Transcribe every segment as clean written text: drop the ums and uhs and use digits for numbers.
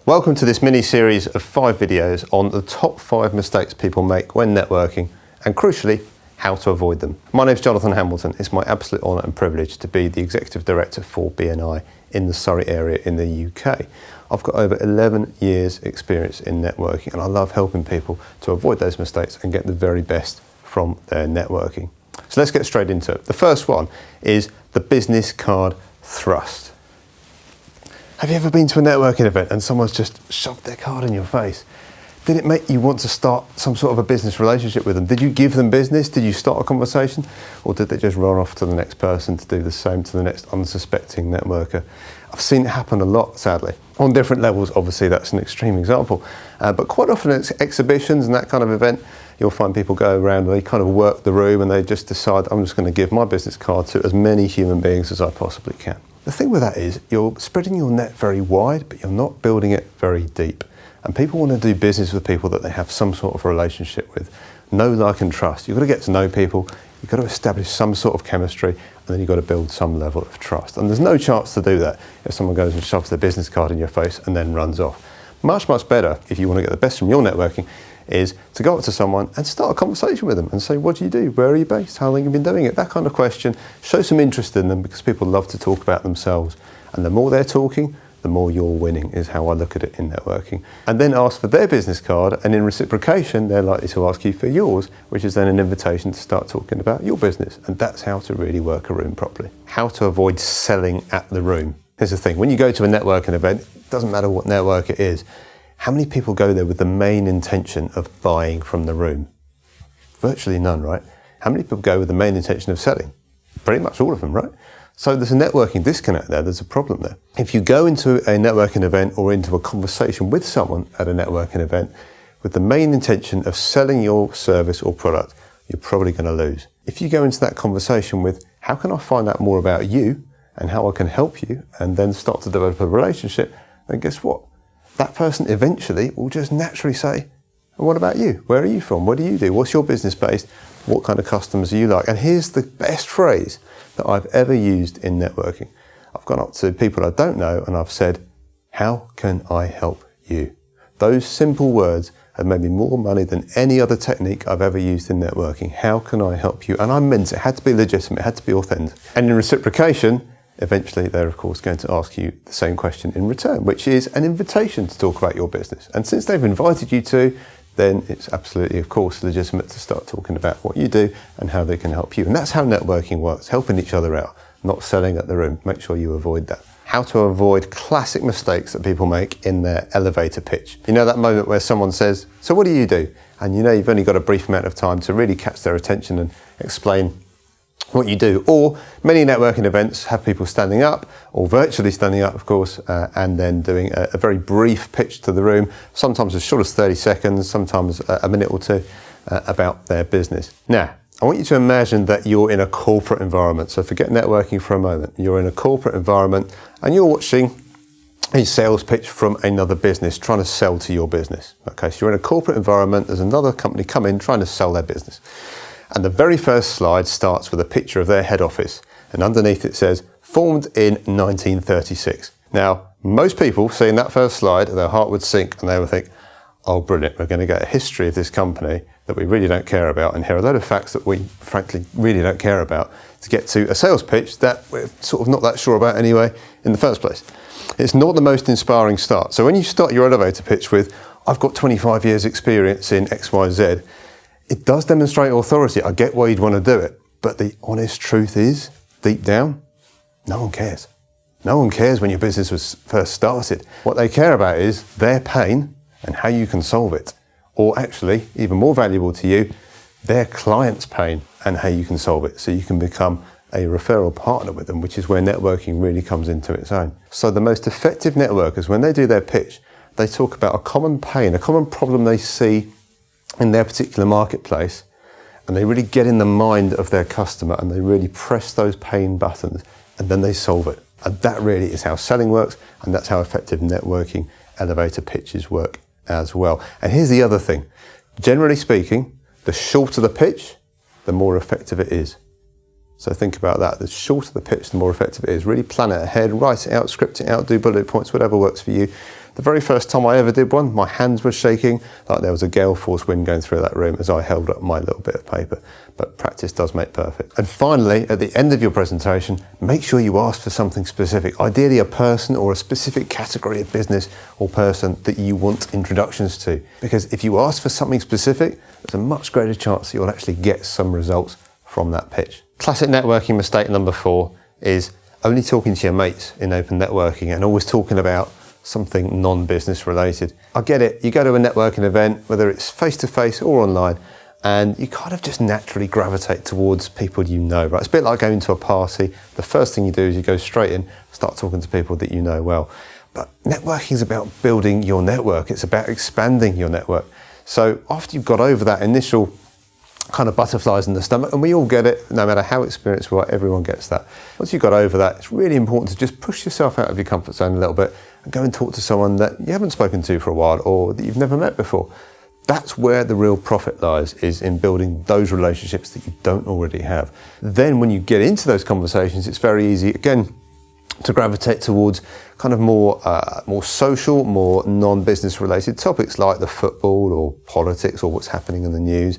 Welcome to this mini-series of 5 videos on the top 5 mistakes people make when networking and, crucially, how to avoid them. My name's Jonathan Hamilton. It's my absolute honour and privilege to be the Executive Director for BNI in the Surrey area in the UK. I've got over 11 years experience in networking and I love helping people to avoid those mistakes and get the very best from their networking. So let's get straight into it. The first one is the business card thrust. Have you ever been to a networking event and someone's just shoved their card in your face? Did it make you want to start some sort of a business relationship with them? Did you give them business? Did you start a conversation? Or did they just run off to the next person to do the same to the next unsuspecting networker? I've seen it happen a lot, sadly. On different levels, obviously, that's an extreme example. But quite often at exhibitions and that kind of event, you'll find people go around and they kind of work the room and they just decide, I'm just going to give my business card to as many human beings as I possibly can. The thing with that is you're spreading your net very wide, but you're not building it very deep. And people want to do business with people that they have some sort of relationship with. Know, like and trust. You've got to get to know people, you've got to establish some sort of chemistry, and then you've got to build some level of trust. And there's no chance to do that if someone goes and shoves their business card in your face and then runs off. Much, much better, if you want to get the best from your networking, is to go up to someone and start a conversation with them and say, what do you do? Where are you based? How long have you been doing it? That kind of question. Show some interest in them because people love to talk about themselves. And the more they're talking, the more you're winning is how I look at it in networking. And then ask for their business card, and in reciprocation, they're likely to ask you for yours, which is then an invitation to start talking about your business. And that's how to really work a room properly. How to avoid selling at the room. Here's the thing, when you go to a networking event, it doesn't matter what network it is, how many people go there with the main intention of buying from the room? Virtually none, right? How many people go with the main intention of selling? Pretty much all of them, right? So there's a networking disconnect there, there's a problem there. If you go into a networking event or into a conversation with someone at a networking event with the main intention of selling your service or product, you're probably going to lose. If you go into that conversation with, how can I find out more about you and how I can help you, and then start to develop a relationship, then guess what? That person eventually will just naturally say, well, what about you? Where are you from? What do you do? What's your business based? What kind of customers do you like? And here's the best phrase that I've ever used in networking. I've gone up to people I don't know and I've said, how can I help you? Those simple words have made me more money than any other technique I've ever used in networking. How can I help you? And I meant it. It had to be legitimate. It had to be authentic. And in reciprocation, eventually they're of course going to ask you the same question in return, which is an invitation to talk about your business. And since they've invited you to, then it's absolutely, of course, legitimate to start talking about what you do and how they can help you. And that's how networking works, helping each other out, not selling at the room. Make sure you avoid that. How to avoid classic mistakes that people make in their elevator pitch. You know that moment where someone says, so what do you do? And you know you've only got a brief amount of time to really catch their attention and explain what you do. Or many networking events have people standing up, or virtually standing up, of course, and then doing a very brief pitch to the room, sometimes as short as 30 seconds, sometimes a minute or two, about their business. Now, I want you to imagine that you're in a corporate environment. So forget networking for a moment. You're in a corporate environment and you're watching a sales pitch from another business trying to sell to your business. Okay, so you're in a corporate environment, there's another company come in trying to sell their business. And the very first slide starts with a picture of their head office. And underneath it says, formed in 1936. Now, most people seeing that first slide, their heart would sink and they would think, oh, brilliant, we're going to get a history of this company that we really don't care about. And here are a load of facts that we, frankly, really don't care about to get to a sales pitch that we're sort of not that sure about anyway in the first place. It's not the most inspiring start. So when you start your elevator pitch with, I've got 25 years experience in XYZ, it does demonstrate authority. I get why you'd want to do it. But the honest truth is, deep down, no one cares. No one cares when your business was first started. What they care about is their pain and how you can solve it. Or actually, even more valuable to you, their client's pain and how you can solve it. So you can become a referral partner with them, which is where networking really comes into its own. So the most effective networkers, when they do their pitch, they talk about a common pain, a common problem they see in their particular marketplace, and they really get in the mind of their customer and they really press those pain buttons and then they solve it. And that really is how selling works, and that's how effective networking elevator pitches work as well. And here's the other thing. Generally speaking, the shorter the pitch, the more effective it is. So think about that. The shorter the pitch, the more effective it is. Really plan it ahead, write it out, script it out, do bullet points, whatever works for you. The very first time I ever did one, my hands were shaking like there was a gale force wind going through that room as I held up my little bit of paper. But practice does make perfect. And finally, at the end of your presentation, make sure you ask for something specific, ideally a person or a specific category of business or person that you want introductions to. Because if you ask for something specific, there's a much greater chance that you'll actually get some results from that pitch. Classic networking mistake number 4 is only talking to your mates in open networking and always talking about something non-business related. I get it, you go to a networking event, whether it's face-to-face or online, and you kind of just naturally gravitate towards people you know, right? It's a bit like going to a party. The first thing you do is you go straight in, start talking to people that you know well. But networking is about building your network. It's about expanding your network. So after you've got over that initial kind of butterflies in the stomach, and we all get it, no matter how experienced we are, everyone gets that. Once you've got over that, it's really important to just push yourself out of your comfort zone a little bit and go and talk to someone that you haven't spoken to for a while or that you've never met before. That's where the real profit lies, is in building those relationships that you don't already have. Then when you get into those conversations, it's very easy, again, to gravitate towards kind of more social, more non-business related topics like the football or politics or what's happening in the news.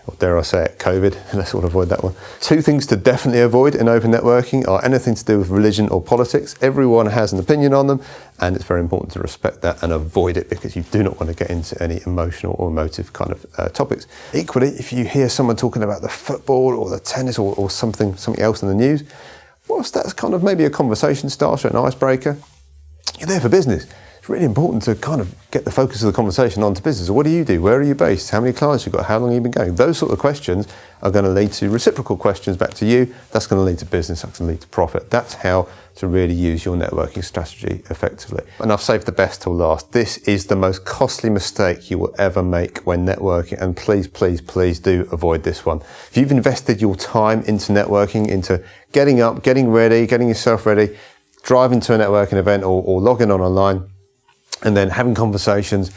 Or dare I say it, COVID, let's all avoid that one. 2 things to definitely avoid in open networking are anything to do with religion or politics. Everyone has an opinion on them, and it's very important to respect that and avoid it because you do not want to get into any emotional or emotive kind of topics. Equally, if you hear someone talking about the football or the tennis or something else in the news, whilst that's kind of maybe a conversation starter, an icebreaker, you're there for business. It's really important to kind of get the focus of the conversation onto business. So what do you do? Where are you based? How many clients you've got? How long have you been going? Those sort of questions are going to lead to reciprocal questions back to you. That's going to lead to business. That's going to lead to profit. That's how to really use your networking strategy effectively. And I've saved the best till last. This is the most costly mistake you will ever make when networking. And please, please, please do avoid this one. If you've invested your time into networking, into getting up, getting ready, getting yourself ready, driving to a networking event or logging on online, and then having conversations,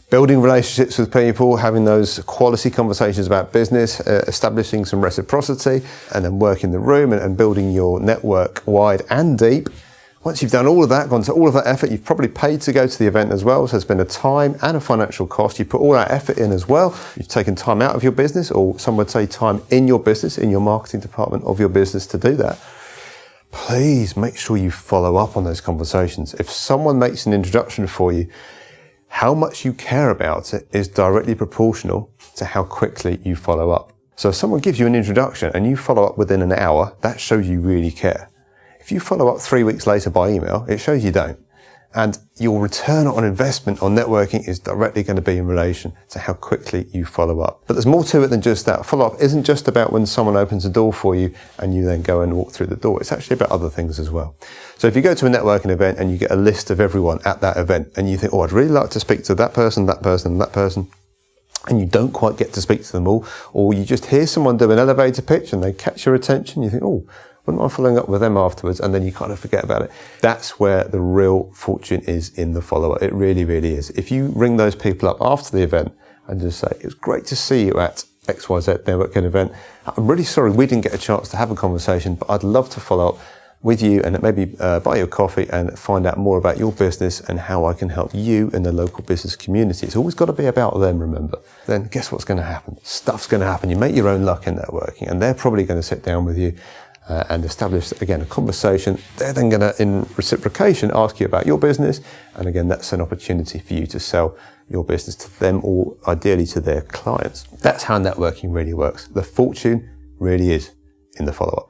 building relationships with people, having those quality conversations about business, establishing some reciprocity, and then working the room and building your network wide and deep. Once you've done all of that, gone to all of that effort, you've probably paid to go to the event as well, so there's been a time and a financial cost. You put all that effort in as well. You've taken time out of your business, or some would say time in your business, in your marketing department of your business to do that. Please make sure you follow up on those conversations. If someone makes an introduction for you, how much you care about it is directly proportional to how quickly you follow up. So if someone gives you an introduction and you follow up within an hour, that shows you really care. If you follow up 3 weeks later by email, it shows you don't. And your return on investment on networking is directly going to be in relation to how quickly you follow up. But there's more to it than just that. Follow-up isn't just about when someone opens a door for you and you then go and walk through the door. It's actually about other things as well. So if you go to a networking event and you get a list of everyone at that event and you think, oh, I'd really like to speak to that person, that person, that person, and you don't quite get to speak to them all, or you just hear someone do an elevator pitch and they catch your attention, you think, oh, wouldn't mind following up with them afterwards, and then you kind of forget about it. That's where the real fortune is in the follow-up. It really, really is. If you ring those people up after the event and just say, it was great to see you at XYZ networking event. I'm really sorry we didn't get a chance to have a conversation, but I'd love to follow up with you and maybe buy you a coffee and find out more about your business and how I can help you in the local business community. It's always got to be about them, remember. Then guess what's going to happen? Stuff's going to happen. You make your own luck in networking, and they're probably going to sit down with you and establish, again, a conversation. They're then going to, in reciprocation, ask you about your business. And again, that's an opportunity for you to sell your business to them or ideally to their clients. That's how networking really works. The fortune really is in the follow-up.